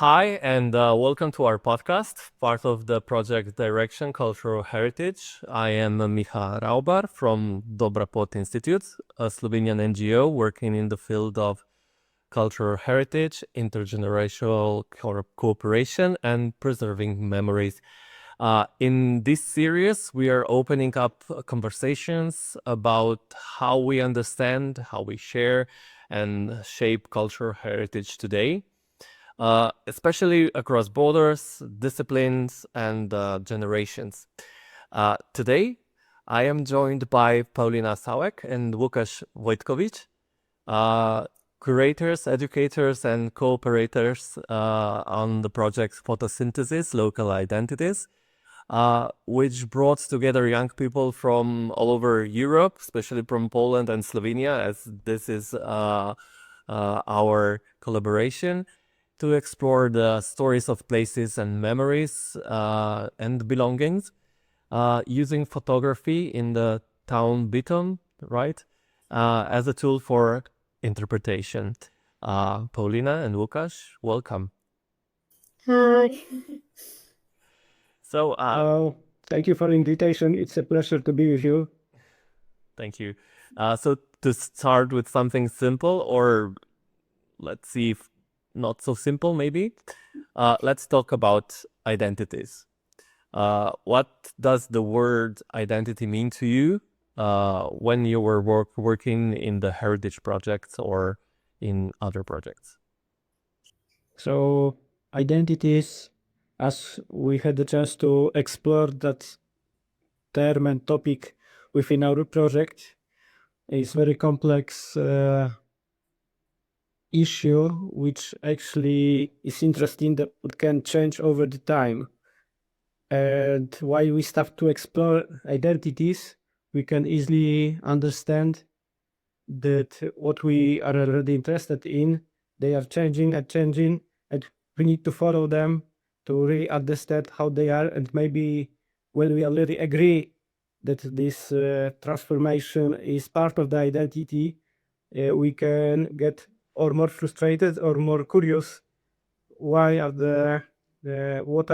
Hi, and welcome to our podcast, part of the project Direction Cultural Heritage. I am Miha Raubar from Dobra Pot Institute, a Slovenian NGO working in the field of cultural heritage, intergenerational cooperation, and preserving memories. In this series, we are opening up conversations about how we understand, how we share, and shape cultural heritage today. Especially across borders, disciplines, and generations. Today, I am joined by Paulino Sałek and Łukaszem Wójtowiczem, curators, educators, and cooperators on the project Photosynthesis, Local Identities, which brought together young people from all over Europe, especially from Poland and Slovenia, as this is our collaboration, to explore the stories of places and memories and belongings, using photography in the town Bytomu, right, as a tool for interpretation. Paulina and Łukasz, welcome. Hi. So, Thank you for the invitation. It's a pleasure to be with you. thank you. So to start with something simple, or let's see if not so simple maybe, let's talk about identities. What does the word identity mean to you when you were working in the heritage projects or in other projects? So, identities, as we had the chance to explore that term and topic within our project, is very complex issue, which actually is interesting that it can change over the time. And while we start to explore identities, we can easily understand that what we are already interested in, they are changing, and we need to follow them to really understand how they are. And maybe when we already agree that this transformation is part of the identity, we can get or more frustrated or more curious. What are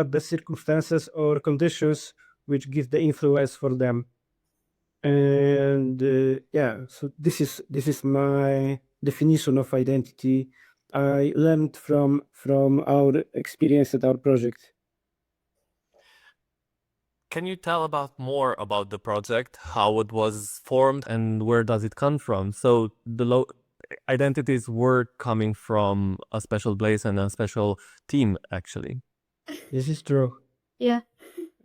the circumstances or conditions which give the influence for them? And so this is my definition of identity. I learned from our experience at our project. Can you tell more about the project, how it was formed, and where does it come from? So the identities were coming from a special place and a special team, actually. This is true. Yeah.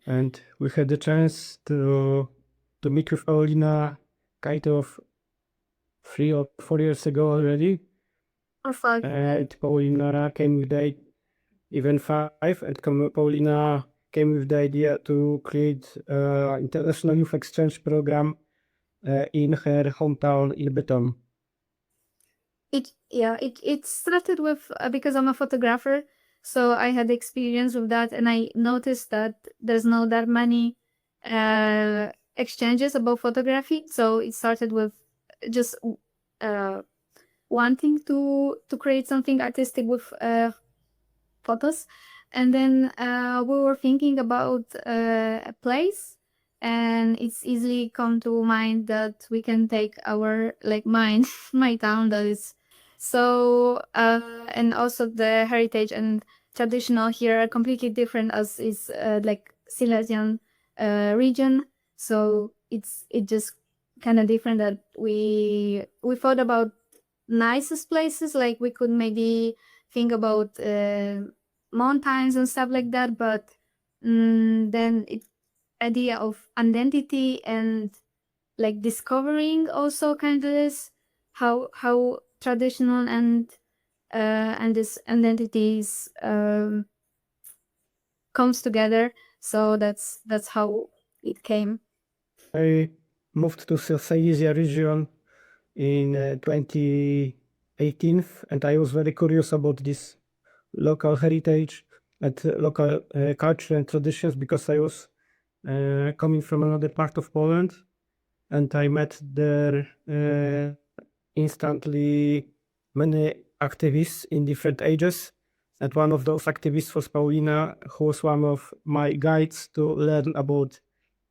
And we had the chance to meet with Paulina kind of 3 or 4 years ago already. Or 5. And Paulina came with the even 5, and Paulina came with the idea to create an international youth exchange program in her hometown in Bytomu. It started with because I'm a photographer, so I had experience with that, and I noticed that there's not that many exchanges about photography. So it started with just wanting to create something artistic with photos, and then we were thinking about a place, and it's easily come to mind that we can take our my town that is so and also the heritage and traditional here are completely different as is Silesian region. So it just kind of different that we thought about nicest places, like we could maybe think about mountains and stuff like that, but then it idea of identity and like discovering also kind of is how traditional and this identities comes together. So that's how it came. I moved to Silesia region in 2018, and I was very curious about this local heritage and local culture and traditions, because I was coming from another part of Poland, and I met there instantly many activists in different ages, And one of those activists was Paulina, who was one of my guides to learn about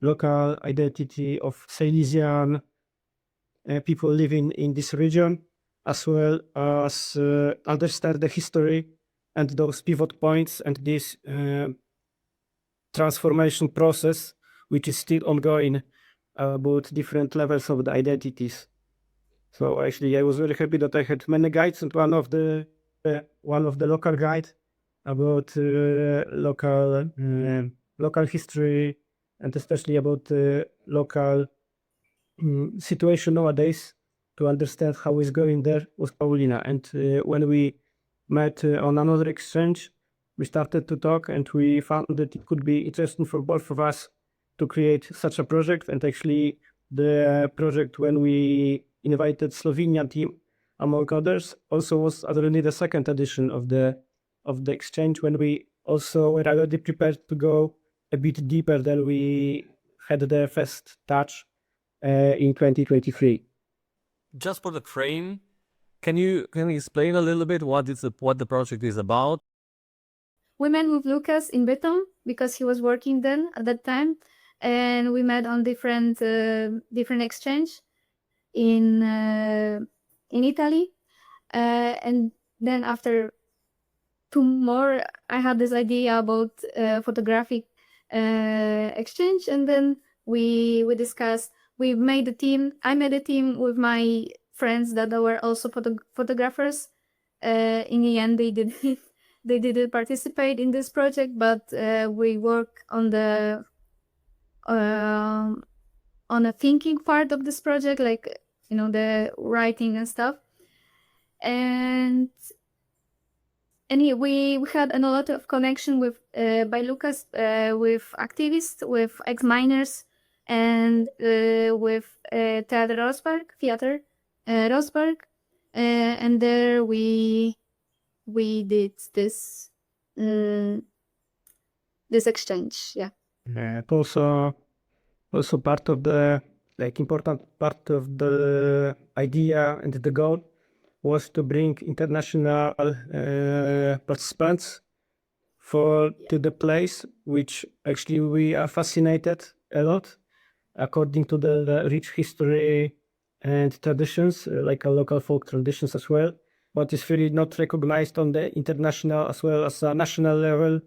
local identity of Silesian people living in this region, as well as understand the history and those pivot points and this transformation process, which is still ongoing about different levels of the identities. So actually, I was very happy that I had many guides, and one of the local guide about local history, and especially about local situation nowadays, to understand how it's going there, was Paulina. And when we met on another exchange, we started to talk, and we found that it could be interesting for both of us to create such a project. And actually, the project, when we invited Slovenian team, among others, also was already the second edition of the exchange, when we also were already prepared to go a bit deeper than we had the first touch in 2023. Just for the frame, can you explain a little bit what the project is about? We met with Lucas in Bytomu because he was working then at that time, and we met on different exchange in Italy, and then after 2 more, I had this idea about photographic exchange, and then we discussed. We made a team. I made a team with my friends that were also photographers. In the end, they didn't participate in this project, but we work on the thinking part of this project, like the writing and stuff. And we had a lot of connection with by Lucas with activists, with ex-miners, and with Theater Rosberg, and there we did this exchange. Yeah. And also part of the important part of the idea and the goal was to bring international participants to the place, which actually we are fascinated a lot, according to the rich history and traditions, like local folk traditions as well, but it's really not recognized on the international as well as a national level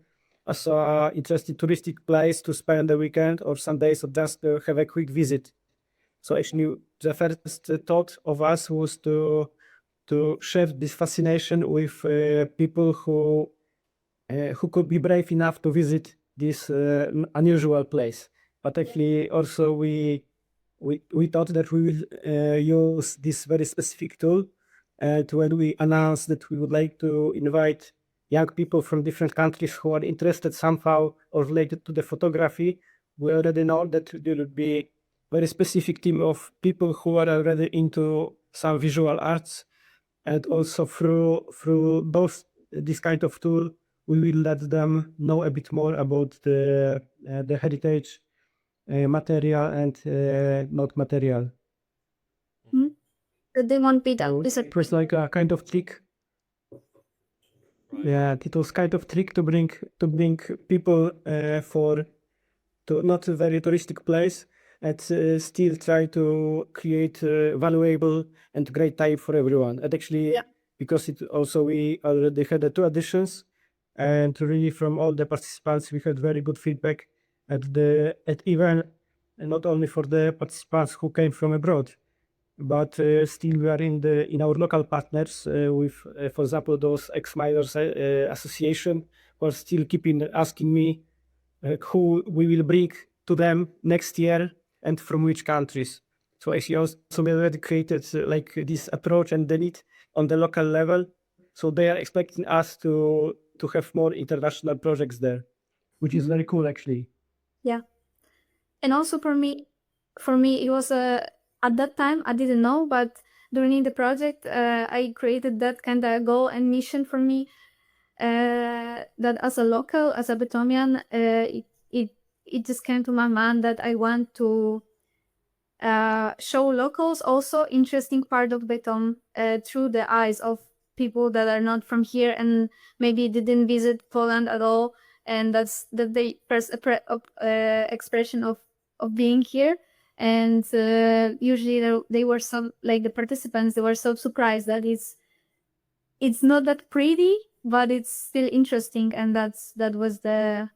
as an interesting touristic place to spend the weekend or some days or just to have a quick visit. So actually the first thought of us was to share this fascination with people who could be brave enough to visit this unusual place. But actually also we thought that we will use this very specific tool when we announced that we would like to invite young people from different countries who are interested somehow or related to the photography. We already know that there would be very specific team of people who are already into some visual arts, and also through both this kind of tool, we will let them know a bit more about the heritage material and not material. They won't be that. It was like a kind of trick. Yeah, it was kind of trick to bring people to not a very touristic place, and still try to create valuable and great time for everyone. And actually, because it also we already had 2 editions, and really from all the participants we had very good feedback at even not only for the participants who came from abroad, but still we are in our local partners with, for example, those ex-miners association, who are still keeping asking me who we will bring to them next year and from which countries. So actually also we already created like this approach and the need on the local level. So they are expecting us to have more international projects there, which is very cool actually. Yeah. And also for me it was at that time I didn't know, but during the project I created that kind of goal and mission for me, that as a local, as a Bytomian, it just came to my mind that I want to show locals also interesting part of Bytom through the eyes of people that are not from here and maybe didn't visit Poland at all, and that's the first expression of being here. And usually they were so, like the participants, they were so surprised that it's not that pretty, but it's still interesting, and that was the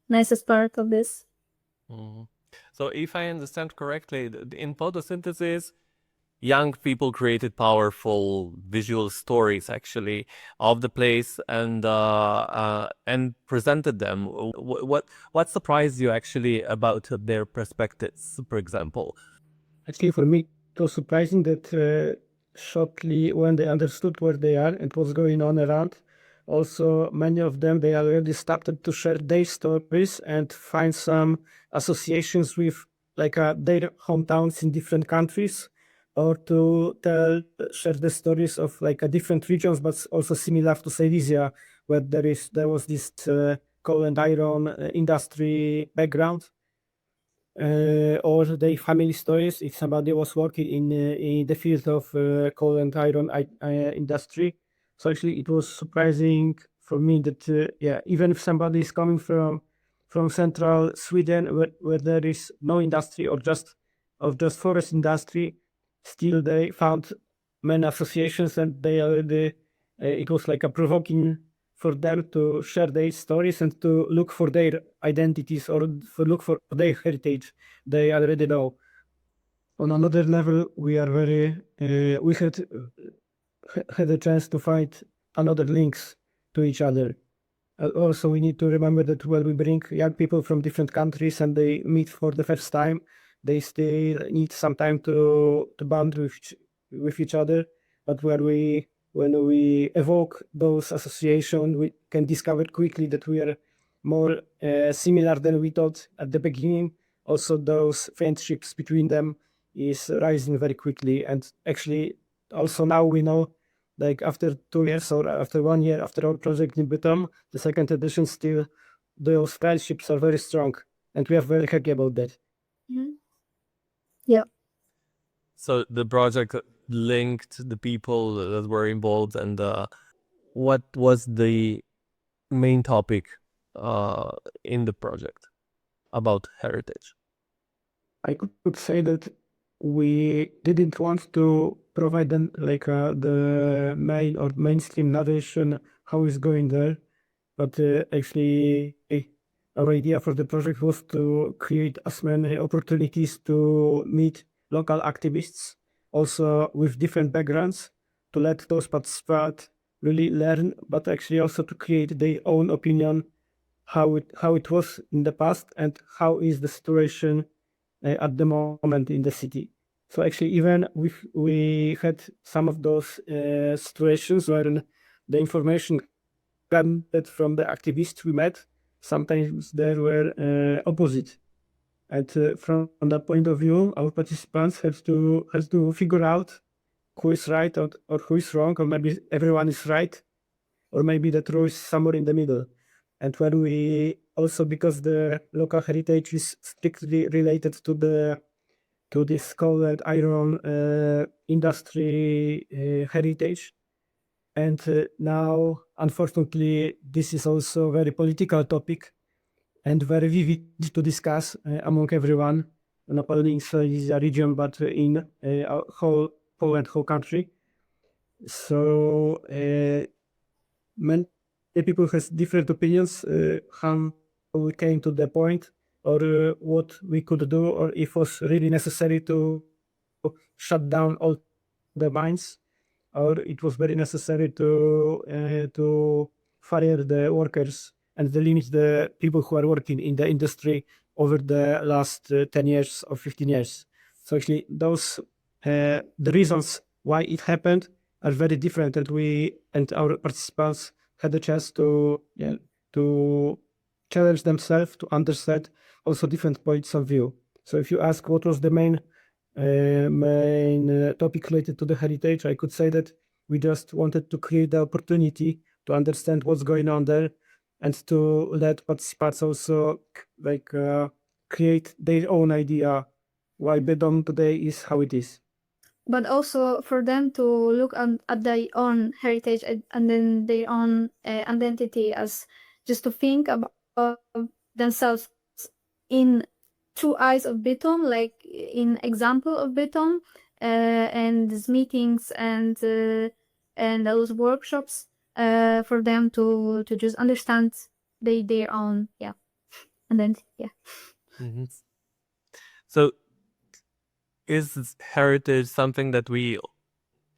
nicest part of this. Mhm. So if I understand correctly, in photosynthesis, young people created powerful visual stories actually of the place and presented them. What surprised you actually about their perspectives, for example? Actually, for me, it was surprising that shortly when they understood where they are and what's going on around, also many of them, they already started to share their stories and find some associations with their hometowns in different countries, or to share the stories of different regions, but also similar to Silesia, where there was this coal and iron industry background. Or their family stories if somebody was working in the field of coal and iron industry. So actually it was surprising for me that even if somebody is coming from central Sweden where there is no industry or just forest industry, still they found many associations, and they already it was like a provoking for them to share their stories and to look for their identities or look for their heritage they already know. On another level, we are very we had a chance to find another links to each other. Also, we need to remember that when we bring young people from different countries and they meet for the first time, they still need some time to bond with each other. But when we evoke those associations, we can discover quickly that we are more similar than we thought at the beginning. Also, those friendships between them is rising very quickly, and actually, also now we know, like after 2 years or after 1 year after our project in Bytomu, the second edition, still those friendships are very strong, and we are very happy about that. Mm-hmm. Yeah. So the project linked the people that were involved, and what was the main topic in the project about heritage? I could say that we didn't want to provide them the main or mainstream narration how it's going there, but actually our idea for the project was to create as many opportunities to meet local activists, also with different backgrounds, to let those participants really learn, but actually also to create their own opinion how it was in the past and how is the situation at the moment in the city. So actually, even we had some of those situations where the information gathered from the activists we met, sometimes they were opposite. And from that point of view, our participants have to figure out who is right or who is wrong, or maybe everyone is right, or maybe the truth is somewhere in the middle. And when we also, because the local heritage is strictly related to this coal and iron industry heritage, and now unfortunately this is also a very political topic and very vivid to discuss among everyone, not only in Silesia region but in our whole Poland, whole country. So many people has different opinions how we came to the point, or what we could do, or if it was really necessary to shut down all the mines, or it was very necessary to fire the workers and to limit the people who are working in the industry over the last 10 years or 15 years. So actually those the reasons why it happened are very different, and our participants had the chance to challenge themselves to understand also different points of view. So if you ask what was the main topic related to the heritage, I could say that we just wanted to create the opportunity to understand what's going on there, and to let participants also create their own idea why Bytom today is how it is. but also for them to look at their own heritage and then their own identity, as just to think about themselves in two eyes of Bytomu, like in example of Bytomu, and these meetings and those workshops, for them to just understand their own identity. Mhm. So, is heritage something that we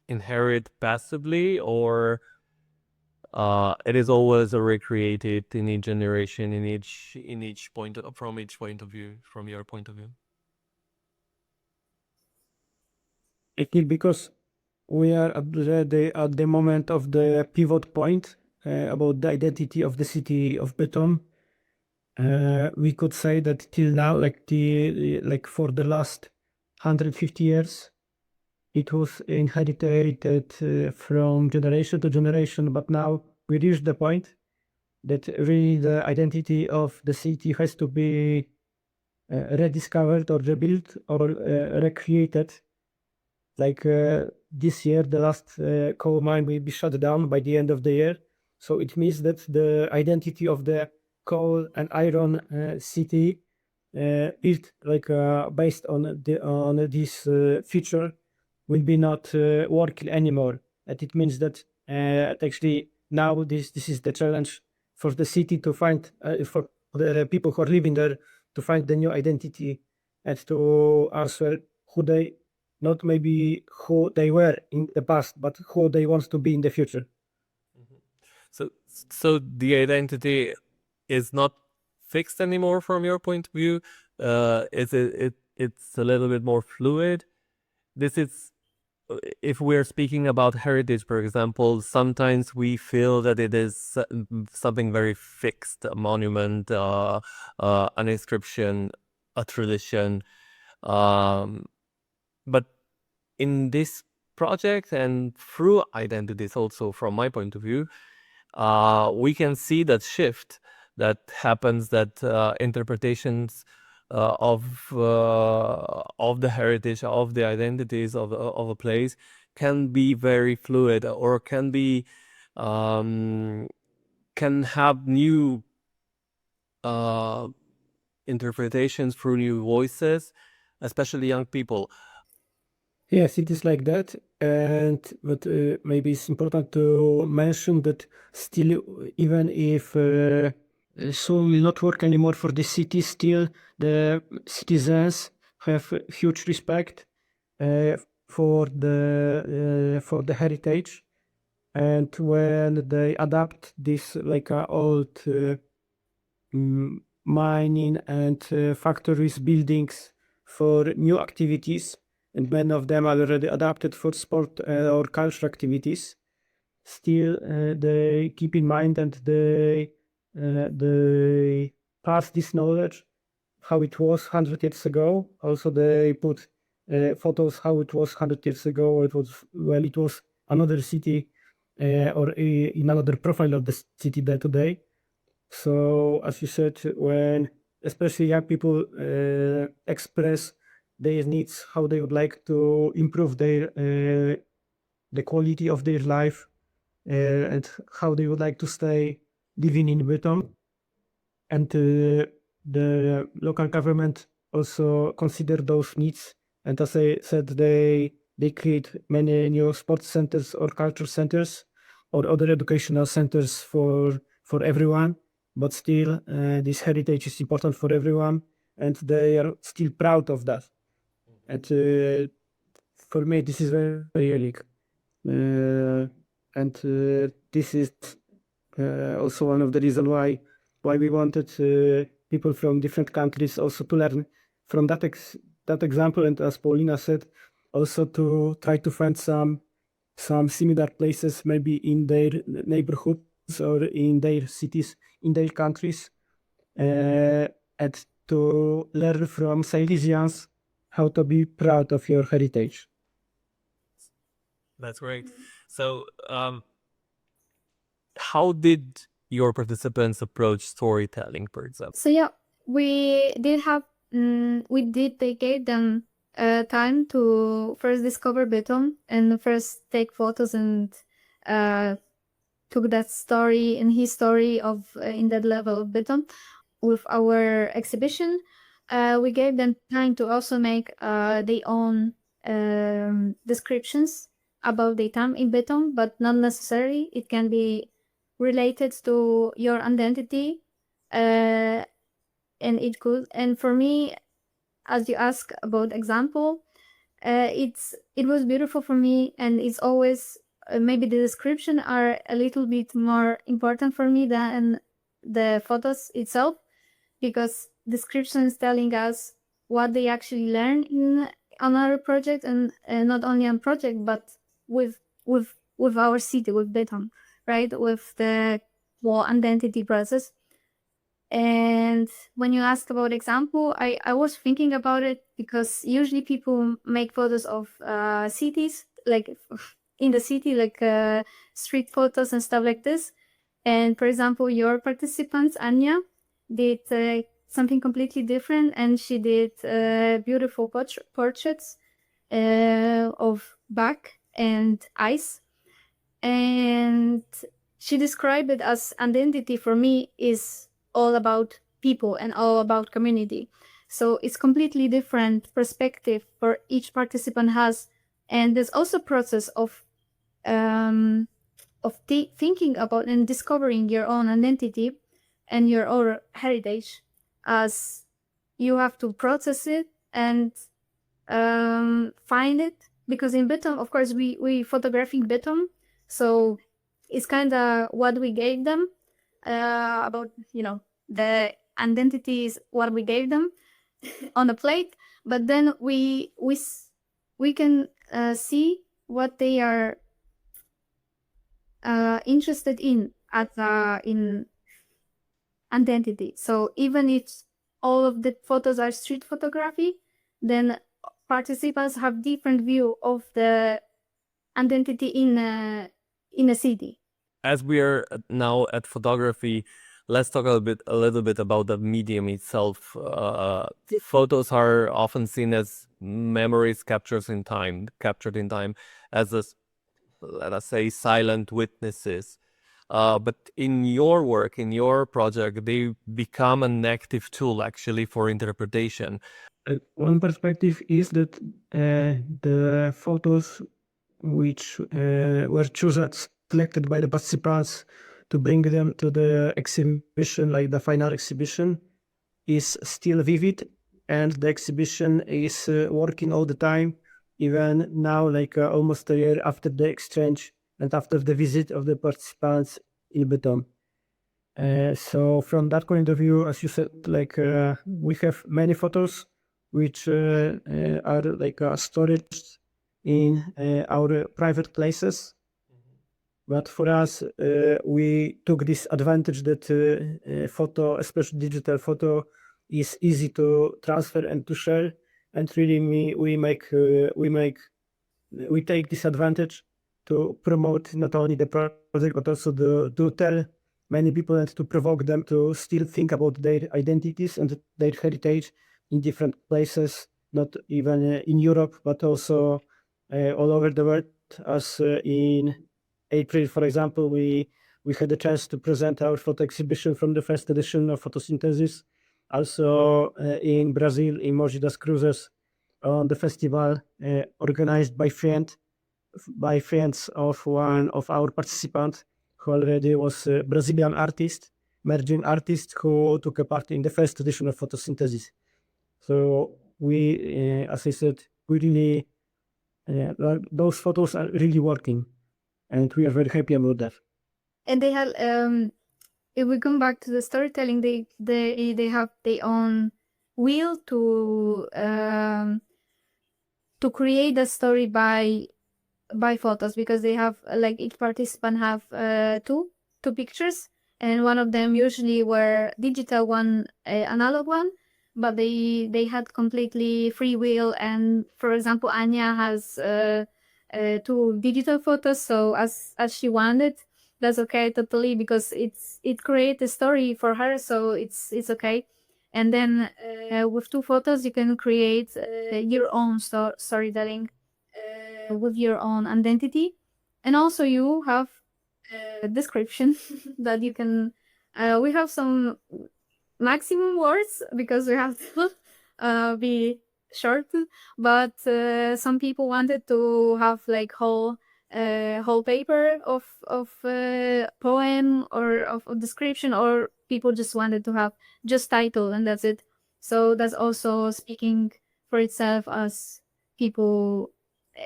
inherit passively, or it is always recreated in each generation, in each point from each point of view, from your point of view? It is because we are at the moment of the pivot point about the identity of the city of Bytom. We could say that till now, like for the last 150 years, it was inherited from generation to generation. But now we reached the point that really the identity of the city has to be rediscovered or rebuilt or recreated. Like this year, the last coal mine will be shut down by the end of the year. So it means that the identity of the coal and iron city is like based on this feature will be not working anymore. And it means that actually now this is the challenge for the city to find for the people who are living there to find the new identity and to answer who they not maybe who they were in the past, but who they want to be in the future. So the identity is not fixed anymore from your point of view. It's a little bit more fluid. This is, if we're speaking about heritage, for example, sometimes we feel that it is something very fixed, a monument, an inscription, a tradition. But in this project and through identities also, from my point of view, we can see that shift that happens, that interpretations of the heritage, of the identities of a place can be very fluid, or can be can have new interpretations through new voices, especially young people. Yes, it is like that. But maybe it's important to mention that still, even if soon will not work anymore for the city, still the citizens have huge respect for the heritage, and when they adapt this like old mining and factories buildings for new activities, and many of them are already adapted for sport or cultural activities, still they keep in mind and they pass this knowledge how it was 100 years ago. Also they put photos how it was 100 years ago. It was another city or in another profile of the city there today. So as you said, when especially young people express their needs, how they would like to improve their the quality of their life, and how they would like to stay living in Bytom, and the local government also consider those needs. And as I said, they create many new sports centers or culture centers or other educational centers for everyone. But still, this heritage is important for everyone, and they are still proud of that. And for me, this is very, very unique. And this is also one of the reasons why we wanted people from different countries also to learn from that example, and as Paulina said, also to try to find some similar places, maybe in their neighborhoods or in their cities, in their countries, and to learn from Silesians how to be proud of your heritage. That's great. So, how did your participants approach storytelling, for example? So we did dedicate them time to first discover Bytom and first take photos and took that story and his story of in that level of Bytom. With our exhibition, we gave them time to also make their own descriptions about their time in Bytom, but not necessarily. It can be related to your identity, and it could. And for me, as you ask about example, it was beautiful for me, and it's always maybe the description are a little bit more important for me than the photos itself, because description is telling us what they actually learn on our project, and not only on project but with our city, with Bytom, right, with the whole identity process. And when you ask about example, I was thinking about it, because usually people make photos of cities, like in the city, like street photos and stuff like this. And for example, your participants, Anya, did something completely different, and she did beautiful portraits of back and eyes. And she described it as identity for me is all about people and all about community. So it's completely different perspective for each participant has. And there's also process of thinking about and discovering your own identity and your own heritage, as you have to process it and find it. Because in Bytom, of course, we photographing Bytom, so it's kind of what we gave them about, the identity is what we gave them on a plate. But then we can see what they are interested in in identity. So even if all of the photos are street photography, then participants have different view of the identity in a city. As we are now at photography, let's talk a little bit about the medium itself. Photos are often seen as memories captured in time, as let us say, silent witnesses. But in your work, in your project, they become an active tool actually for interpretation. One perspective is that the photos which were chosen, selected by the participants to bring them to the exhibition, like the final exhibition, is still vivid, and the exhibition is working all the time, even now, like almost a year after the exchange and after the visit of the participants in Bytom. So from that point of view, as you said, like we have many photos which are like storage in our private places. But for us, we took this advantage that photo, especially digital photo, is easy to transfer and to share. And really, we take this advantage to promote not only the project but also to tell many people and to provoke them to still think about their identities and their heritage in different places, not even in Europe, but also all over the world. As in April, for example, we had a chance to present our photo exhibition from the first edition of Photosynthesis. Also in Brazil, in Mogi das Cruzes, on the festival organized by friends of one of our participants, who already was a Brazilian artist, emerging artist, who took a part in the first edition of Photosynthesis. So we, as I said, we really, those photos are really working, and we are very happy about that. And they have, if we come back to the storytelling, they have their own will to create a story by photos, because they have, like, each participant have two pictures, and one of them usually were digital, one analog one, but they had completely free will. And for example, Anya has two digital photos, so as she wanted, that's okay totally, because it creates a story for her, so it's okay. And then with 2 photos, you can create your own storytelling with your own identity. And also you have a description that you can, we have some maximum words because we have to be short, but some people wanted to have like whole paper of poem or of a description, or people just wanted to have just title and that's it. So that's also speaking for itself as people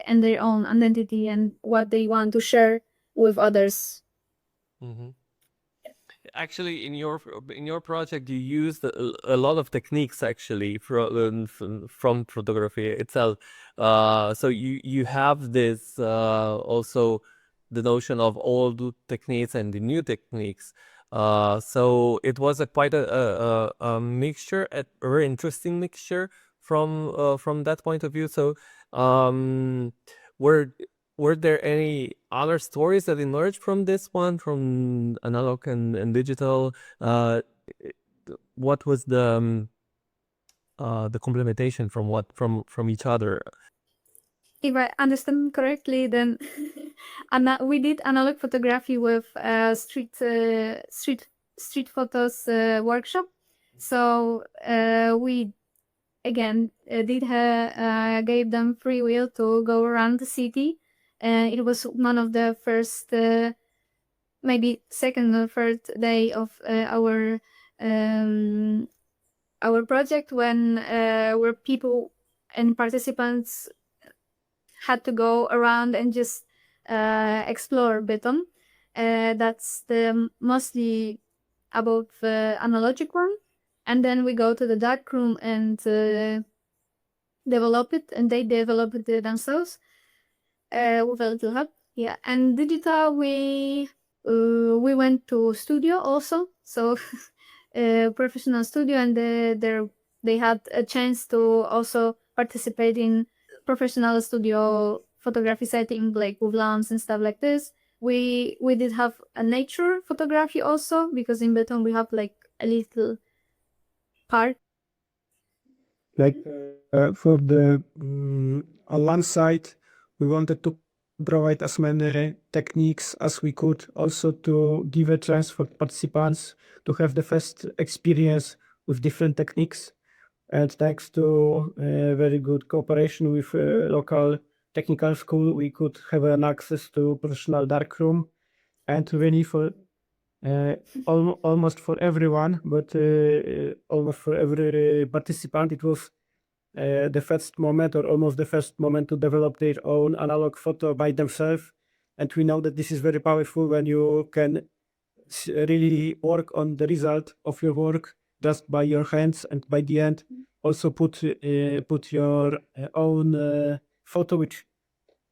and their own identity and what they want to share with others. Mm-hmm. Actually, in your project, you used a lot of techniques actually from photography itself. So you have this also the notion of old techniques and the new techniques. So it was quite a mixture, a very interesting mixture from that point of view. So were there any other stories that emerged from this one, from analog and digital? What was the complementation from each other? If I understand correctly, then we did analog photography with street photos workshop. So we again gave them free will to go around the city. It was one of the first, maybe second or third day of our project, when where people and participants had to go around and just explore Bytom. That's the mostly about the analogic one. And then we go to the dark room and develop it, and they develop it themselves with a little help. Yeah, and digital, we went to studio also, so professional studio, and they had a chance to also participate in professional studio photography setting, like with lamps and stuff like this. We did have a nature photography also, because in Bytom we have like a little park. Like for the on one side, we wanted to provide as many techniques as we could, also to give a chance for participants to have the first experience with different techniques. And thanks to very good cooperation with local technical school, we could have an access to professional darkroom, and really for almost for everyone, but almost for every participant, it was the first moment, or almost the first moment, to develop their own analog photo by themselves. And we know that this is very powerful when you can really work on the result of your work just by your hands, and by the end also put your own photo, which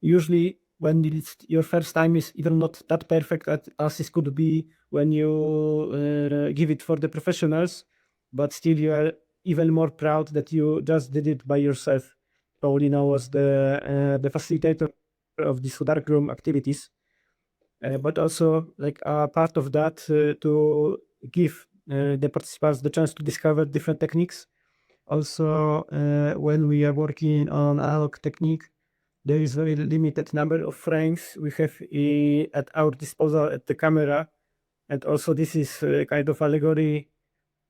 usually when it's your first time is even not that perfect as it could be when you give it for the professionals, but still you are even more proud that you just did it by yourself. Paulino was the facilitator of these darkroom activities, but also like a part of that to give the participants the chance to discover different techniques. Also, when we are working on analog technique, there is very limited number of frames we have at our disposal at the camera, and also this is kind of allegory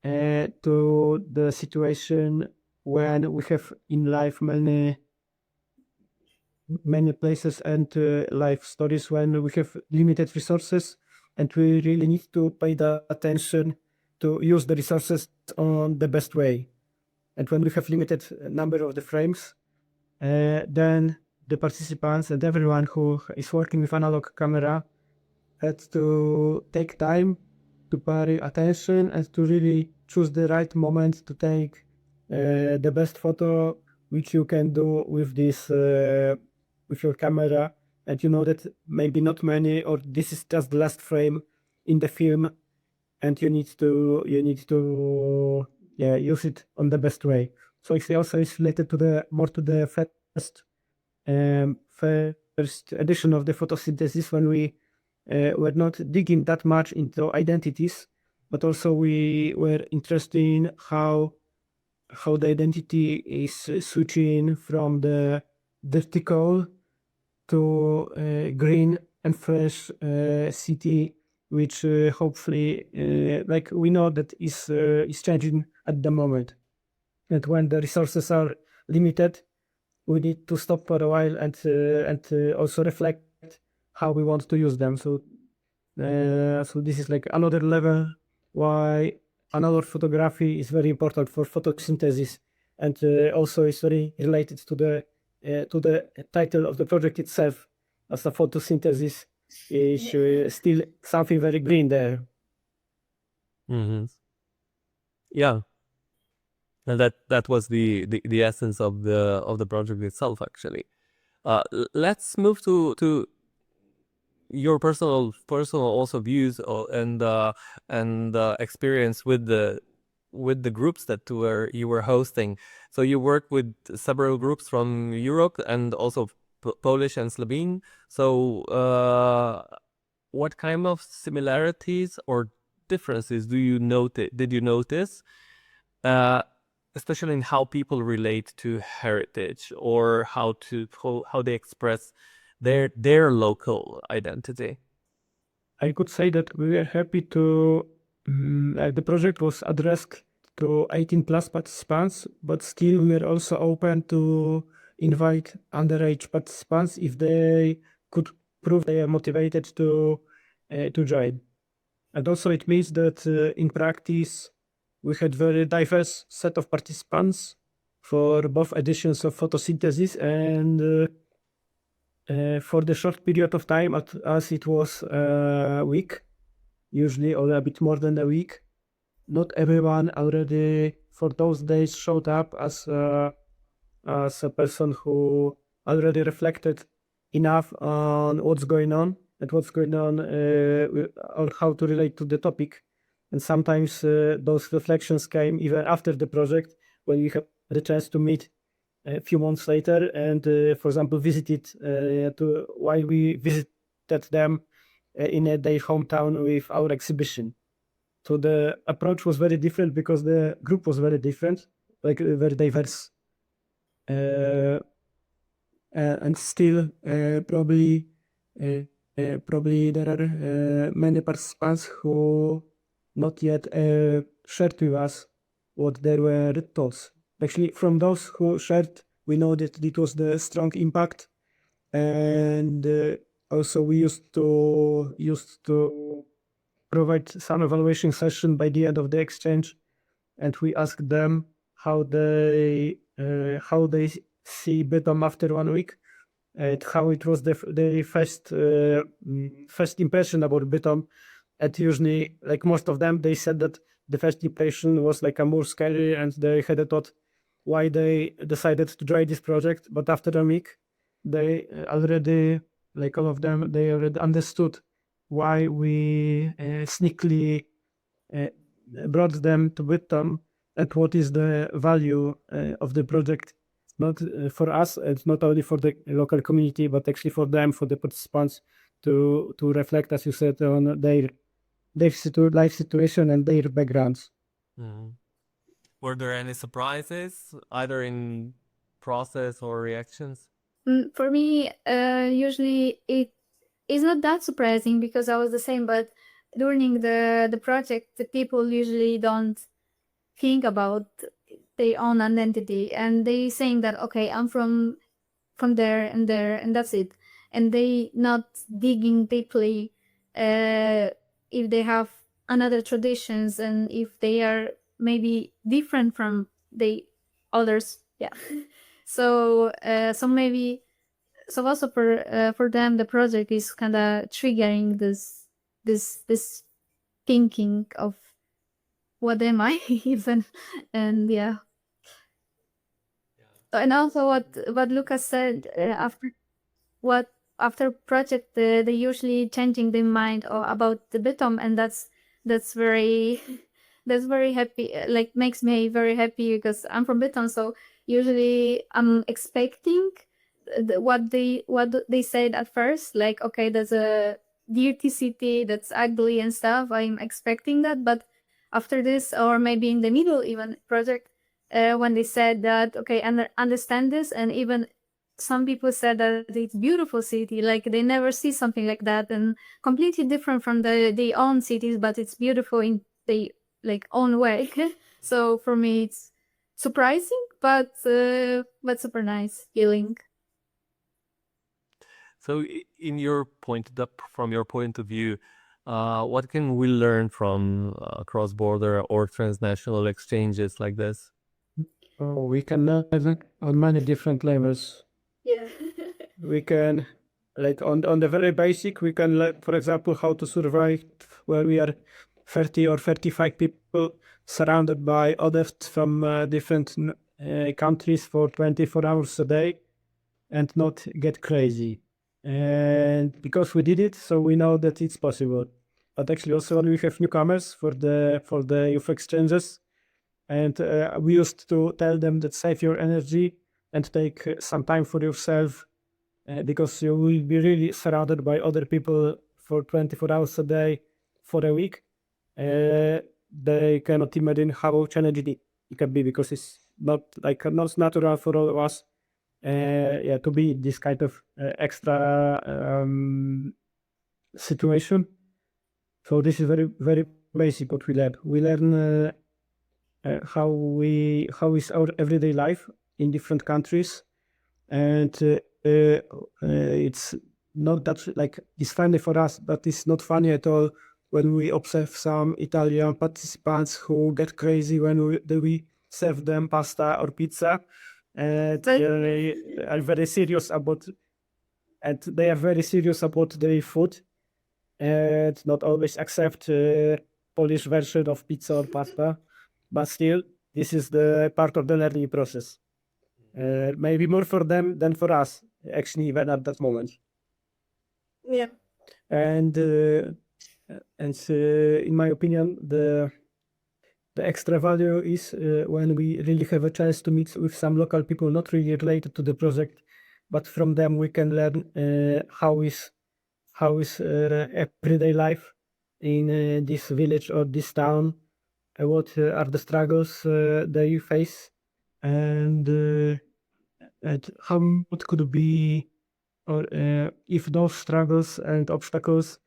to the situation when we have in life many places and life stories when we have limited resources, and we really need to pay the attention to use the resources on the best way. And when we have limited number of the frames, then the participants and everyone who is working with analog camera had to take time to pay attention and to really choose the right moment to take the best photo which you can do with this with your camera. And you know that maybe not many, or this is just the last frame in the film, and you need to use it on the best way. So it's also related to the first edition of the photosynthesis, when we were not digging that much into identities, but also we were interested in how the identity is switching from the dirty coal to green and fresh city, which hopefully, like we know that is changing at the moment. And when the resources are limited, we need to stop for a while and also reflect how we want to use them. So this is like another level why analog photography is very important for photosynthesis, and also is very related to the title of the project itself, as a photosynthesis is still something very green there. Mm-hmm. Yeah. And that was the essence of the project itself, actually. Let's move to your personal also views and experience with the groups that you were hosting. So you worked with several groups from Europe and also Polish and Slovene. So what kind of similarities or differences did you notice, especially in how people relate to heritage, or how they express their local identity? I could say that we were happy to, the project was addressed to 18 plus participants, but still we are also open to invite underage participants if they could prove they are motivated to join. And also it means that in practice we had very diverse set of participants for both editions of photosynthesis, and for the short period of time, as it was a week, usually, or a bit more than a week, not everyone already for those days showed up as a person who already reflected enough on what's going on and on how to relate to the topic. And sometimes those reflections came even after the project, when we had the chance to meet a few months later, and for example visited while we visited them in their hometown with our exhibition. So the approach was very different because the group was very different, like very diverse, and still probably there are many participants who not yet shared with us what their were thoughts. Actually, from those who shared, we know that it was the strong impact, and also we used to provide some evaluation session by the end of the exchange, and we asked them how they see Bytom after 1 week, and how it was the first impression about Bytom. And usually, like most of them, they said that the first impression was like a more scary, and they had a thought why they decided to join this project. But after a week, they already, like all of them, they already understood why we sneakily brought them to Bytom, and what is the value of the project, not for us, and not only for the local community, but actually for them, for the participants, to reflect, as you said, on their life situation and their backgrounds. Mm-hmm. Were there any surprises, either in process or reactions? For me, usually it is not that surprising because I was the same, but during the project, the people usually don't think about their own identity, and they saying that, okay, I'm from there and there, and that's it. And they not digging deeply if they have another traditions, and if they are maybe different from the others. Yeah. So also for them the project is kind of triggering this thinking of what am I even. And yeah. And also what Lucas said, after project, they usually changing their mind about the Bytom, and that's very that's very happy, like makes me very happy, because I'm from Bytom, so usually I'm expecting what they said at first, like, okay, there's a dirty city that's ugly and stuff. I'm expecting that, but after this, or maybe in the middle even project, when they said that, okay, understand this, and even some people said that it's beautiful city, like they never see something like that, and completely different from their own cities, but it's beautiful in their like own way. So for me, it's surprising, but super nice feeling. So, from your point of view, what can we learn from cross-border or transnational exchanges like this? Oh, we can learn on many different levels. Yeah. We can, like on the very basic, we can learn, for example, how to survive where we are 30 or 35 people surrounded by others from different countries for 24 hours a day and not get crazy. And because we did it, so we know that it's possible. But actually also we have newcomers for the youth exchanges, and we used to tell them that save your energy and take some time for yourself, because you will be really surrounded by other people for 24 hours a day for a week. They cannot imagine how challenging it can be, because it's not natural for all of us to be this kind of extra situation. So this is very, very basic what we learn. We learn how is our everyday life in different countries, and it's not that like it's funny for us, but it's not funny at all when we observe some Italian participants who get crazy when we serve them pasta or pizza, and they are very serious about their food, and not always accept Polish version of pizza or pasta, but still this is the part of the learning process. Maybe more for them than for us, actually, even at that moment. Yeah. And in my opinion, the extra value is when we really have a chance to meet with some local people, not really related to the project, but from them we can learn how is everyday life in this village or this town, what are the struggles they face, and how it could be, or if those struggles and obstacles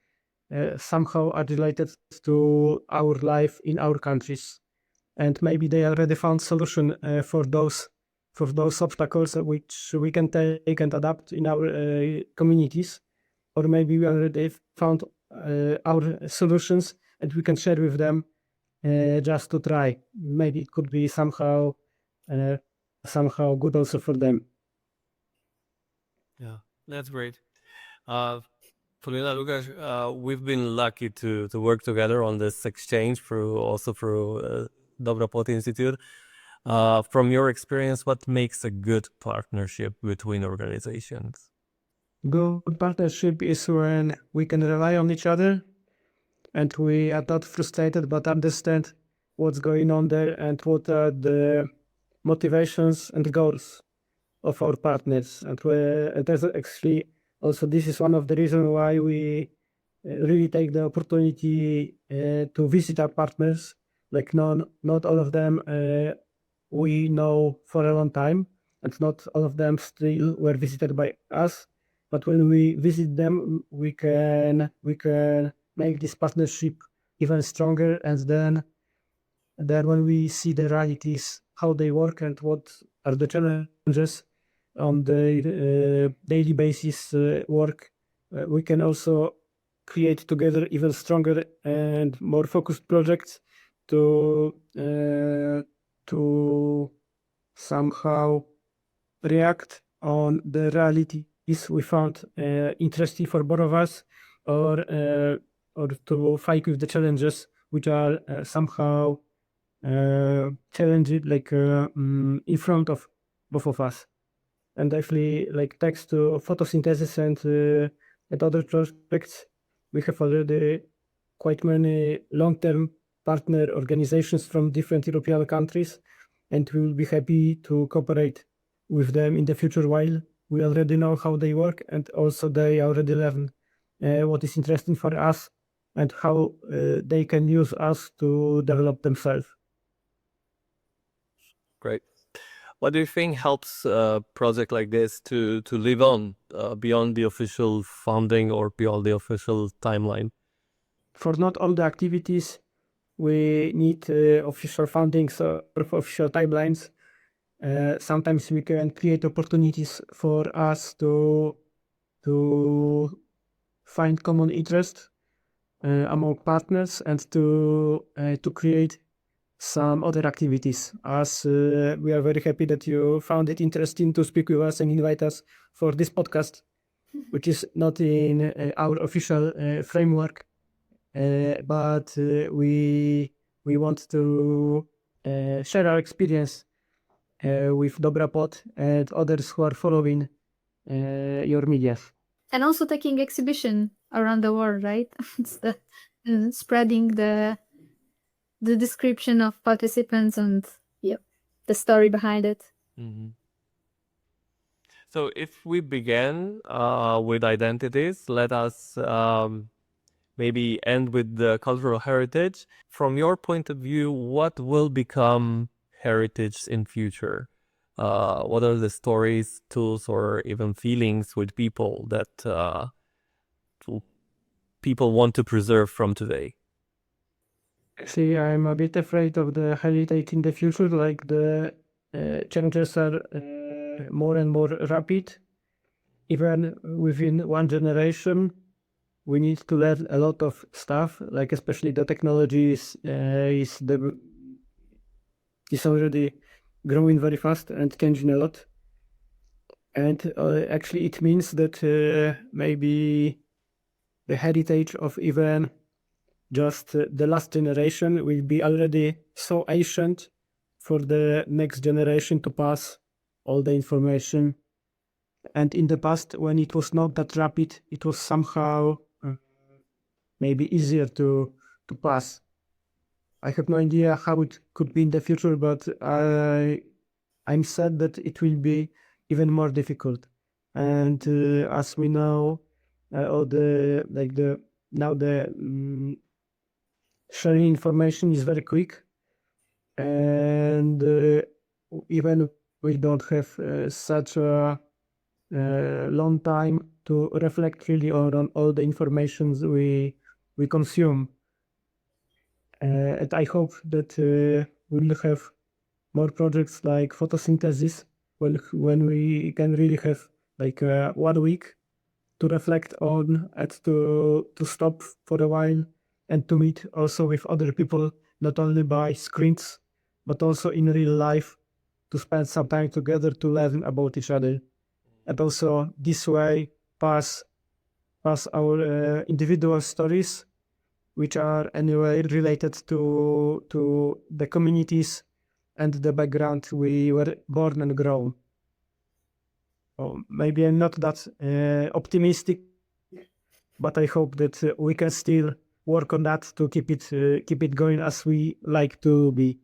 somehow are related to our life in our countries, and maybe they already found solution for those obstacles which we can take and adapt in our communities, or maybe we already found our solutions and we can share with them just to try. Maybe it could be somehow good also for them. Yeah, that's great. Paulina, Lukasz, we've been lucky to work together on this exchange through Dobra Pot Institute. From your experience, what makes a good partnership between organizations? Good partnership is when we can rely on each other and we are not frustrated but understand what's going on there and what are the motivations and goals of our partners. And there's actually also, this is one of the reasons why we really take the opportunity to visit our partners. Like not all of them we know for a long time, and not all of them still were visited by us. But when we visit them, we can make this partnership even stronger. And then when we see the realities, how they work and what are the challenges on the daily basis work, we can also create together even stronger and more focused projects to somehow react on the realities we found interesting for both of us, or to fight with the challenges which are somehow challenging, like in front of both of us. And actually, like text to photosynthesis and other projects, we have already quite many long-term partner organizations from different European countries, and we will be happy to cooperate with them in the future, while we already know how they work, and also they already learn what is interesting for us and how they can use us to develop themselves. Great. What do you think helps a project like this to live on beyond the official funding or beyond the official timeline? For not all the activities, we need official fundings or official timelines. Sometimes we can create opportunities for us to find common interest among partners and to create some other activities. As we are very happy that you found it interesting to speak with us and invite us for this podcast, which is not in our official framework, but we want to share our experience with Dobrapod and others who are following your media. And also taking exhibition around the world, right? It's the spreading the description of participants and the story behind it. Mm-hmm. So if we begin with identities, let us maybe end with the cultural heritage. From your point of view, what will become heritage in future? What are the stories, tools, or even feelings with people that people want to preserve from today? Actually, I'm a bit afraid of the heritage in the future, like the changes are more and more rapid. Even within one generation, we need to learn a lot of stuff, like especially the technology is already growing very fast and changing a lot. And actually it means that maybe the heritage of even just the last generation will be already so ancient for the next generation to pass all the information. And in the past, when it was not that rapid, it was somehow maybe easier to pass. I have no idea how it could be in the future, but I'm sad that it will be even more difficult. And as we know, sharing information is very quick, and even we don't have such a long time to reflect really on all the informations we consume. And I hope that we'll have more projects like photosynthesis, when we can really have like 1 week to reflect on and to stop for a while and to meet also with other people, not only by screens, but also in real life, to spend some time together to learn about each other. And also this way pass our individual stories, which are anyway related to the communities and the background we were born and grown. Maybe I'm not that optimistic, but I hope that we can still work on that to keep it going as we like to be.